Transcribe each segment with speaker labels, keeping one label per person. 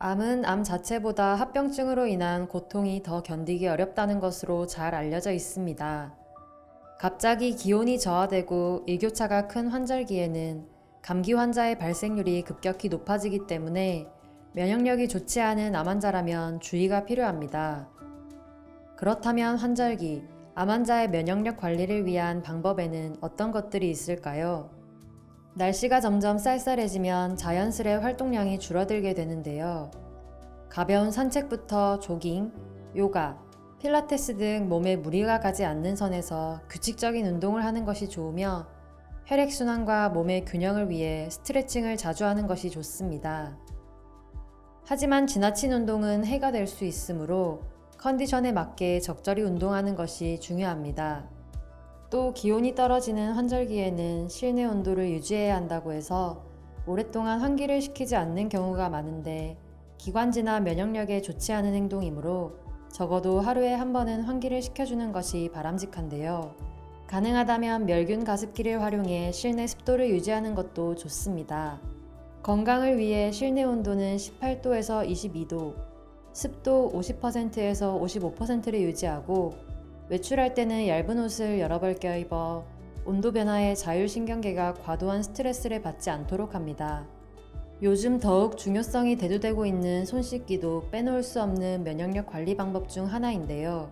Speaker 1: 암은 암 자체보다 합병증으로 인한 고통이 더 견디기 어렵다는 것으로 잘 알려져 있습니다. 갑자기 기온이 저하되고 일교차가 큰 환절기에는 감기 환자의 발생률이 급격히 높아지기 때문에 면역력이 좋지 않은 암 환자라면 주의가 필요합니다. 그렇다면 환절기, 암 환자의 면역력 관리를 위한 방법에는 어떤 것들이 있을까요? 날씨가 점점 쌀쌀해지면 자연스레 활동량이 줄어들게 되는데요. 가벼운 산책부터 조깅, 요가, 필라테스 등 몸에 무리가 가지 않는 선에서 규칙적인 운동을 하는 것이 좋으며 혈액순환과 몸의 균형을 위해 스트레칭을 자주 하는 것이 좋습니다. 하지만 지나친 운동은 해가 될 수 있으므로 컨디션에 맞게 적절히 운동하는 것이 중요합니다. 또 기온이 떨어지는 환절기에는 실내 온도를 유지해야 한다고 해서 오랫동안 환기를 시키지 않는 경우가 많은데 기관지나 면역력에 좋지 않은 행동이므로 적어도 하루에 한 번은 환기를 시켜주는 것이 바람직한데요. 가능하다면 멸균 가습기를 활용해 실내 습도를 유지하는 것도 좋습니다. 건강을 위해 실내 온도는 18도에서 22도, 습도 50%에서 55%를 유지하고 외출할 때는 얇은 옷을 여러 벌 껴입어 온도 변화에 자율신경계가 과도한 스트레스를 받지 않도록 합니다. 요즘 더욱 중요성이 대두되고 있는 손 씻기도 빼놓을 수 없는 면역력 관리 방법 중 하나인데요.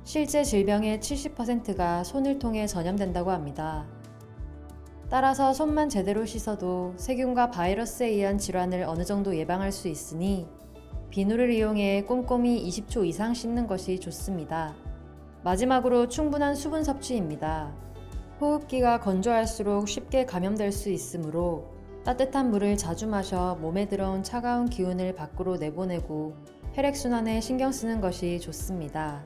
Speaker 1: 실제 질병의 70%가 손을 통해 전염된다고 합니다. 따라서 손만 제대로 씻어도 세균과 바이러스에 의한 질환을 어느 정도 예방할 수 있으니 비누를 이용해 꼼꼼히 20초 이상 씻는 것이 좋습니다. 마지막으로 충분한 수분 섭취입니다. 호흡기가 건조할수록 쉽게 감염될 수 있으므로 따뜻한 물을 자주 마셔 몸에 들어온 차가운 기운을 밖으로 내보내고 혈액순환에 신경 쓰는 것이 좋습니다.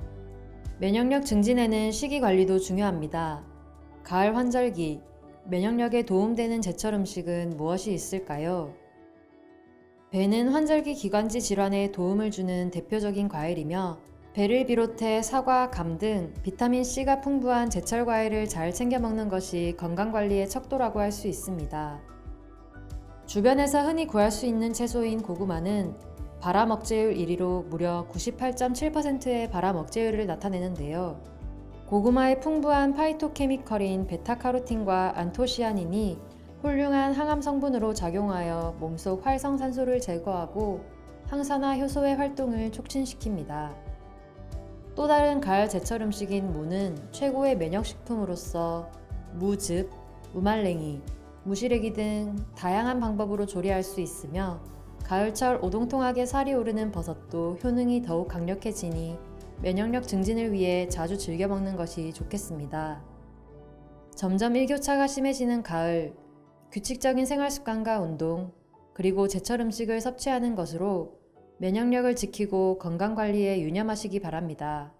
Speaker 1: 면역력 증진에는 식이 관리도 중요합니다. 가을 환절기, 면역력에 도움되는 제철 음식은 무엇이 있을까요? 배는 환절기 기관지 질환에 도움을 주는 대표적인 과일이며 배를 비롯해 사과, 감 등 비타민C가 풍부한 제철 과일을 잘 챙겨 먹는 것이 건강관리의 척도라고 할 수 있습니다. 주변에서 흔히 구할 수 있는 채소인 고구마는 발암 억제율 1위로 무려 98.7%의 발암 억제율을 나타내는데요. 고구마의 풍부한 파이토케미컬인 베타카로틴과 안토시아닌이 훌륭한 항암 성분으로 작용하여 몸속 활성산소를 제거하고 항산화 효소의 활동을 촉진시킵니다. 또 다른 가을 제철 음식인 무는 최고의 면역식품으로서 무즙, 무말랭이, 무시래기 등 다양한 방법으로 조리할 수 있으며 가을철 오동통하게 살이 오르는 버섯도 효능이 더욱 강력해지니 면역력 증진을 위해 자주 즐겨 먹는 것이 좋겠습니다. 점점 일교차가 심해지는 가을, 규칙적인 생활 습관과 운동, 그리고 제철 음식을 섭취하는 것으로 면역력을 지키고 건강 관리에 유념하시기 바랍니다.